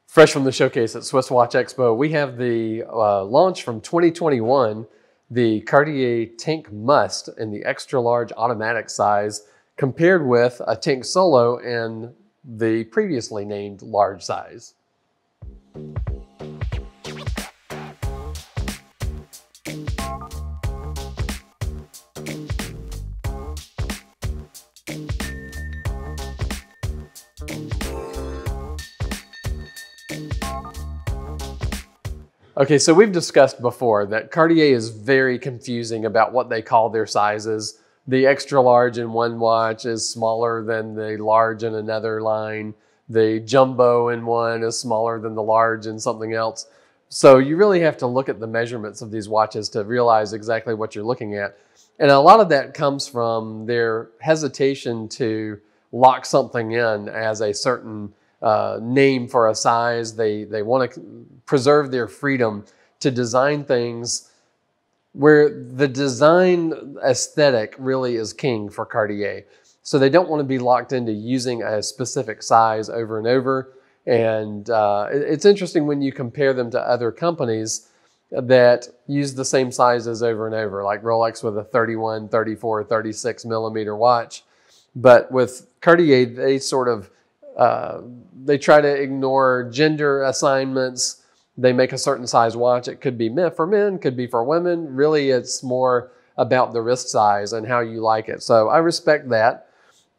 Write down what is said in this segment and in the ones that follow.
Fresh from the showcase at SwissWatchExpo, we have the launch from 2021, the Cartier Tank Must in the extra large automatic size, compared with a Tank Solo in the previously named large size. Okay, so we've discussed before that Cartier is very confusing about what they call their sizes. The extra large in one watch is smaller than the large in another line. The jumbo in one is smaller than the large in something else. So you really have to look at the measurements of these watches to realize exactly what you're looking at. And a lot of that comes from their hesitation to lock something in as a certain name for a size. They want to preserve their freedom to design things where the design aesthetic really is king for Cartier. So they don't want to be locked into using a specific size over and over. And it's interesting when you compare them to other companies that use the same sizes over and over, like Rolex with a 31, 34, 36 millimeter watch. But with Cartier, they sort of they try to ignore gender assignments. They make a certain size watch. It could be for men, could be for women. Really, it's more about the wrist size and how you like it. So I respect that.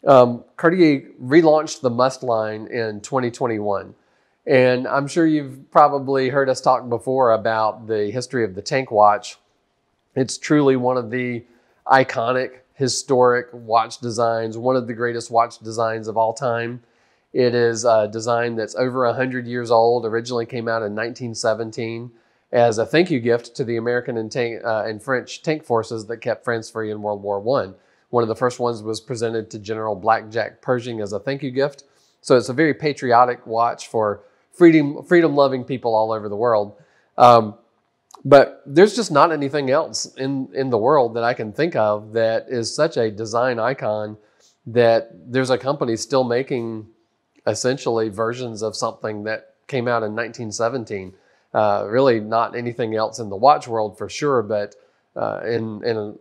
Cartier relaunched the Must line in 2021. And I'm sure you've probably heard us talk before about the history of the Tank watch. It's truly one of the iconic, historic watch designs, one of the greatest watch designs of all time. It is a design that's over 100 years old, originally came out in 1917 as a thank you gift to the American and French tank forces that kept France free in World War I. One of the first ones was presented to General Blackjack Pershing as a thank you gift. So it's a very patriotic watch for freedom-loving people all over the world. But there's just not anything else in the world that I can think of that is such a design icon that there's a company still making essentially versions of something that came out in 1917. Really not anything else in the watch world for sure, but in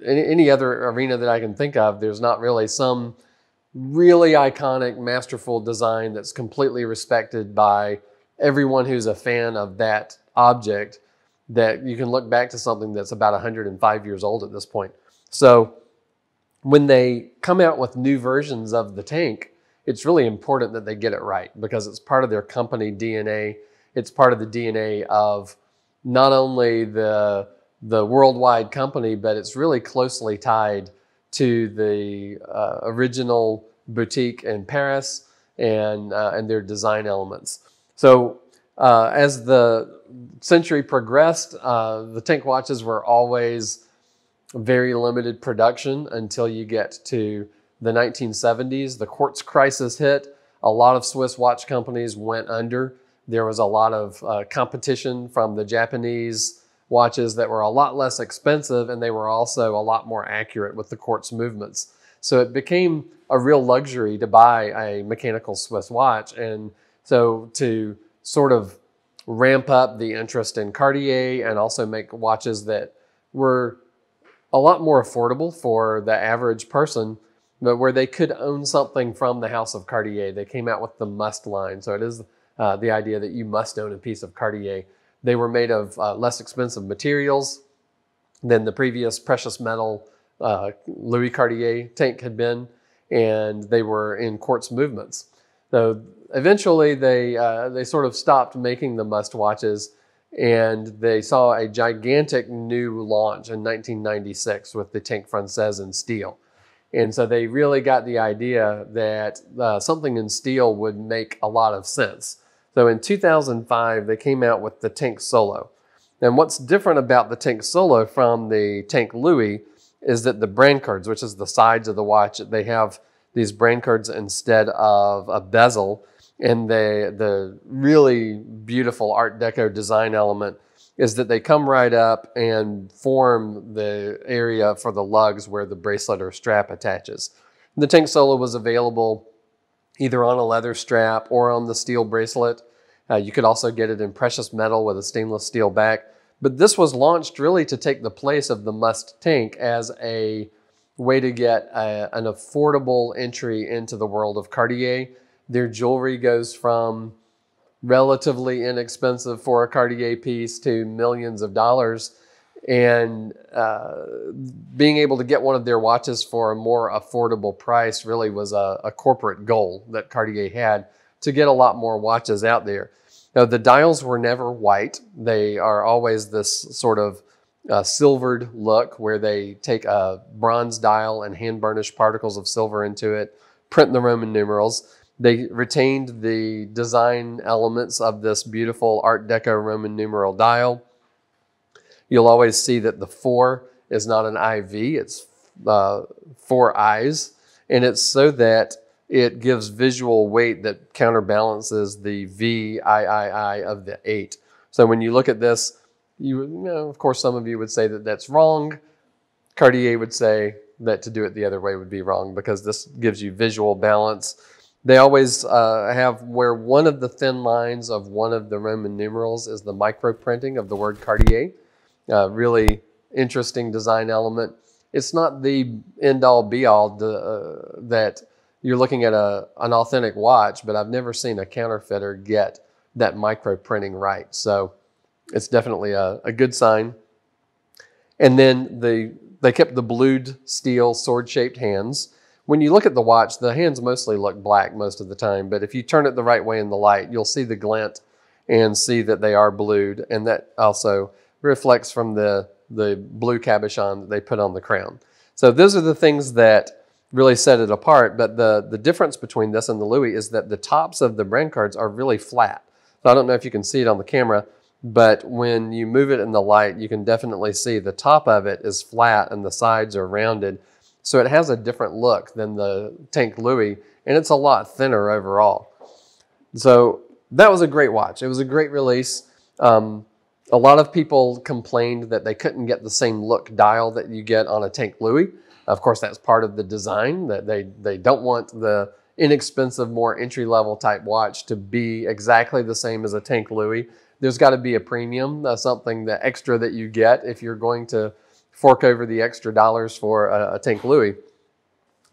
any other arena that I can think of, there's not really some really iconic, masterful design that's completely respected by everyone who's a fan of that object, that you can look back to something that's about 105 years old at this point. So when they come out with new versions of the Tank, it's really important that they get it right because it's part of their company DNA. It's part of the DNA of not only the worldwide company, but it's really closely tied to the original boutique in Paris and their design elements. So as the century progressed, the Tank watches were always very limited production until you get to the 1970s. The quartz crisis hit. A lot of Swiss watch companies went under. There was a lot of competition from the Japanese watches that were a lot less expensive, and they were also a lot more accurate with the quartz movements. So it became a real luxury to buy a mechanical Swiss watch. And so to sort of ramp up the interest in Cartier and also make watches that were a lot more affordable for the average person, but where they could own something from the house of Cartier, they came out with the Must line. So it is the idea that you must own a piece of Cartier. They were made of less expensive materials than the previous precious metal Louis Cartier Tank had been, and they were in quartz movements. So eventually they sort of stopped making the Must watches, and they saw a gigantic new launch in 1996 with the Tank Française in steel. And so they really got the idea that something in steel would make a lot of sense. So in 2005, they came out with the Tank Solo. And what's different about the Tank Solo from the Tank Louis is that the brancards, which is the sides of the watch, they have these brancards instead of a bezel. And the really beautiful Art Deco design element is that they come right up and form the area for the lugs where the bracelet or strap attaches. The Tank Solo was available either on a leather strap or on the steel bracelet. You could also get it in precious metal with a stainless steel back. But this was launched really to take the place of the Must tank as a way to get an affordable entry into the world of Cartier. Their jewelry goes from relatively inexpensive for a Cartier piece to millions of dollars. And being able to get one of their watches for a more affordable price really was a corporate goal that Cartier had to get a lot more watches out there. Now, the dials were never white. They are always this sort of silvered look where they take a bronze dial and hand burnish particles of silver into it, print the Roman numerals. They retained the design elements of this beautiful Art Deco Roman numeral dial. You'll always see that the 4 is not an IV, it's 4 eyes, and it's so that it gives visual weight that counterbalances the VIII of the 8. So when you look at this, you know, of course, some of you would say that that's wrong. Cartier would say that to do it the other way would be wrong because this gives you visual balance. They always have where one of the thin lines of one of the Roman numerals is the micro printing of the word Cartier. Really interesting design element. It's not the end-all be-all that you're looking at an authentic watch, but I've never seen a counterfeiter get that micro printing right. So it's definitely a good sign. And then they kept the blued steel sword-shaped hands. When you look at the watch, the hands mostly look black most of the time, but if you turn it the right way in the light, you'll see the glint and see that they are blued, and that also reflects from the blue cabochon that they put on the crown. So those are the things that really set it apart, but the difference between this and the Louis is that the tops of the brancards are really flat. So I don't know if you can see it on the camera, but when you move it in the light, you can definitely see the top of it is flat and the sides are rounded. So it has a different look than the Tank Louis, and it's a lot thinner overall. So that was a great watch. It was a great release. A lot of people complained that they couldn't get the same look dial that you get on a Tank Louis. Of course, that's part of the design, that they don't want the inexpensive, more entry-level type watch to be exactly the same as a Tank Louis. There's got to be a premium, something the extra that you get if you're going to fork over the extra dollars for a Tank Louis.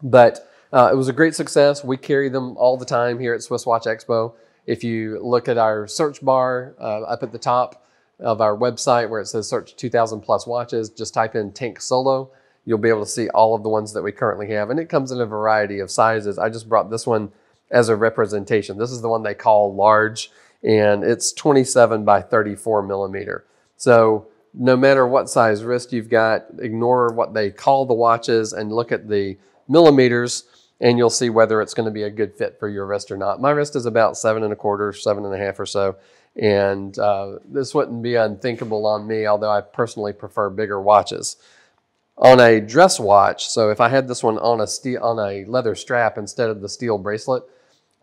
But it was a great success. We carry them all the time here at SwissWatchExpo. If you look at our search bar up at the top of our website where it says search 2,000 plus watches, just type in Tank Solo. You'll be able to see all of the ones that we currently have. And it comes in a variety of sizes. I just brought this one as a representation. This is the one they call large, and it's 27 by 34 millimeter. So no matter what size wrist you've got, ignore what they call the watches and look at the millimeters, and you'll see whether it's going to be a good fit for your wrist or not. My wrist is about 7 1/4, 7.5 or so, and this wouldn't be unthinkable on me, although I personally prefer bigger watches. On a dress watch, so if I had this one on a leather strap instead of the steel bracelet,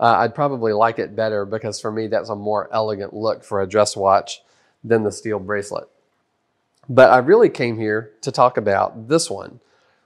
I'd probably like it better because for me that's a more elegant look for a dress watch than the steel bracelet. But I really came here to talk about this one,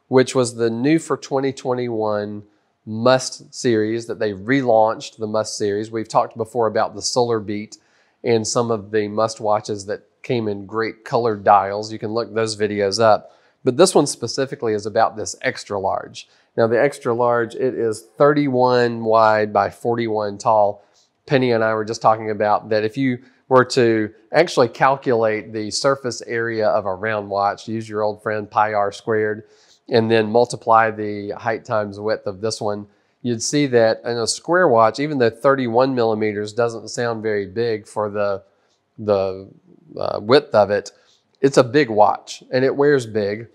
which was the new for 2021 Must series that they relaunched, the Must series. We've talked before about the Solar Beat and some of the Must watches that came in great colored dials. You can look those videos up. But this one specifically is about this extra large. Now the extra large, it is 31 wide by 41 tall. Penny and I were just talking about that if you were to actually calculate the surface area of a round watch, use your old friend pi r squared, and then multiply the height times width of this one, you'd see that in a square watch, even though 31 millimeters doesn't sound very big for the width of it, it's a big watch and it wears big.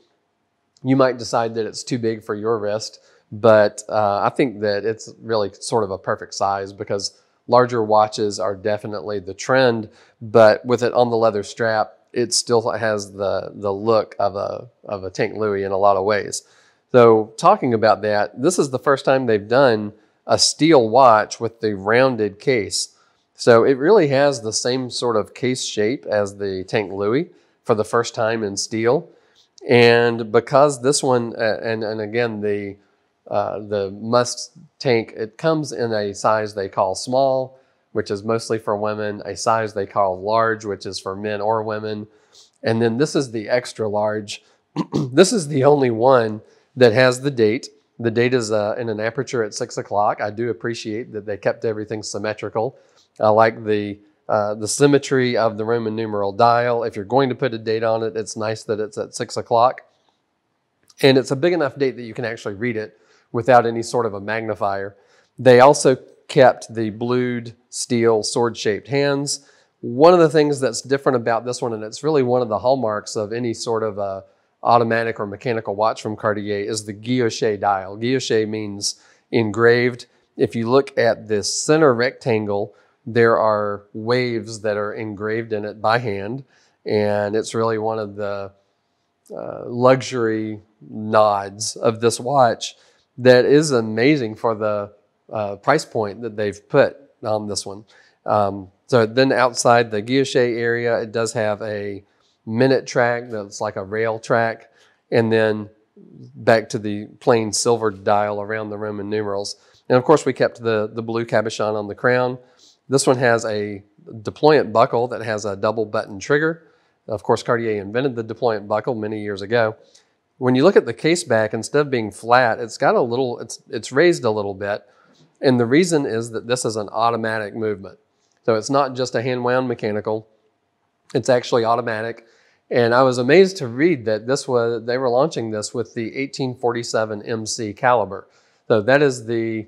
You might decide that it's too big for your wrist, but I think that it's really sort of a perfect size because larger watches are definitely the trend, but with it on the leather strap, it still has the look of a Tank Louis in a lot of ways. So talking about that, this is the first time they've done a steel watch with the rounded case. So it really has the same sort of case shape as the Tank Louis for the first time in steel. And because this one, and again, the Must tank, it comes in a size they call small, which is mostly for women, a size they call large, which is for men or women. And then this is the extra large. This is the only one that has the date. The date is in an aperture at 6 o'clock. I do appreciate that they kept everything symmetrical. I like the symmetry of the Roman numeral dial. If you're going to put a date on it, it's nice that it's at 6 o'clock. And it's a big enough date that you can actually read it without any sort of a magnifier. They also kept the blued steel sword-shaped hands. One of the things that's different about this one, and it's really one of the hallmarks of any sort of automatic or mechanical watch from Cartier, is the guilloché dial. Guilloché means engraved. If you look at this center rectangle, there are waves that are engraved in it by hand, and it's really one of the luxury nods of this watch that is amazing for the price point that they've put on this one. So then outside the guilloché area, it does have a minute track that's like a rail track, and then back to the plain silver dial around the Roman numerals. And of course, we kept the blue cabochon on the crown. This one has a deployant buckle that has a double button trigger. Of course, Cartier invented the deployant buckle many years ago. When you look at the case back, instead of being flat, it's got a little, it's raised a little bit. And the reason is that this is an automatic movement. So it's not just a hand wound mechanical, it's actually automatic. And I was amazed to read that they were launching this with the 1847 MC caliber. So that is the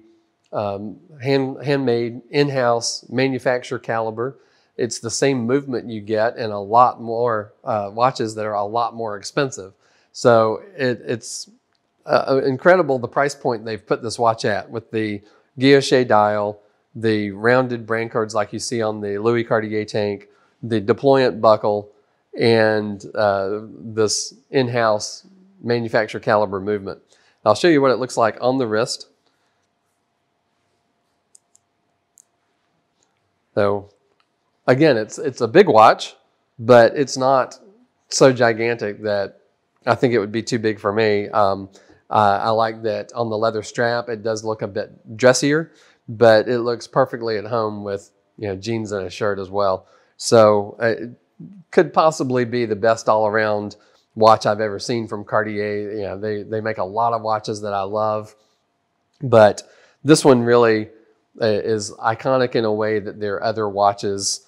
handmade in-house manufacturer caliber. It's the same movement you get in a lot more watches that are a lot more expensive. So it's incredible the price point they've put this watch at, with the guilloché dial, the rounded brancards like you see on the Louis Cartier Tank, the deployant buckle, and this in-house manufacturer caliber movement. I'll show you what it looks like on the wrist. So again, it's a big watch, but it's not so gigantic that I think it would be too big for me. I like that on the leather strap, it does look a bit dressier, but it looks perfectly at home with, you know, jeans and a shirt as well. So it could possibly be the best all-around watch I've ever seen from Cartier. You know, they make a lot of watches that I love, but this one really is iconic in a way that their other watches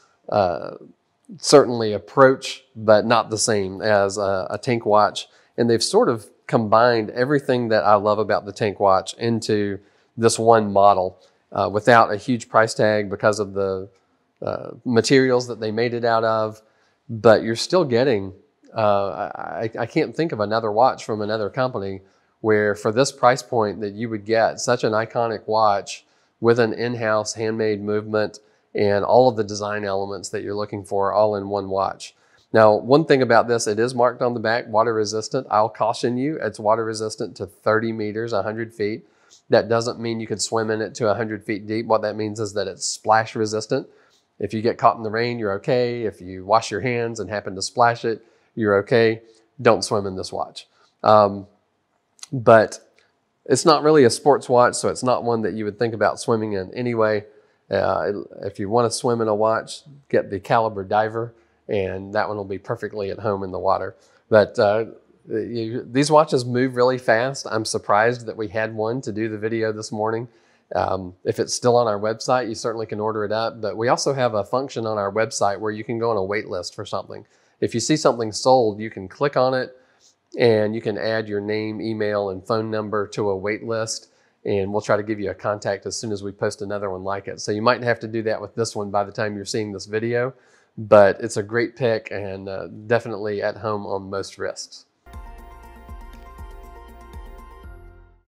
certainly approach, but not the same as a Tank watch. And they've sort of combined everything that I love about the Tank watch into this one model without a huge price tag because of the materials that they made it out of. But you're still getting, I can't think of another watch from another company where for this price point that you would get such an iconic watch with an in-house handmade movement and all of the design elements that you're looking for all in one watch. Now, one thing about this, it is marked on the back, water resistant. I'll caution you, it's water resistant to 30 meters, 100 feet. That doesn't mean you could swim in it to 100 feet deep. What that means is that it's splash resistant. If you get caught in the rain, you're okay. If you wash your hands and happen to splash it, you're okay. Don't swim in this watch. But it's not really a sports watch, so it's not one that you would think about swimming in anyway. If you want to swim in a watch, get the Caliber Diver, and that one will be perfectly at home in the water. But these watches move really fast. I'm surprised that we had one to do the video this morning. If it's still on our website, you certainly can order it up. But we also have a function on our website where you can go on a wait list for something. If you see something sold, you can click on it and you can add your name, email, and phone number to a wait list. And we'll try to give you a contact as soon as we post another one like it. So you might have to do that with this one by the time you're seeing this video. But it's a great pick and definitely at home on most wrists.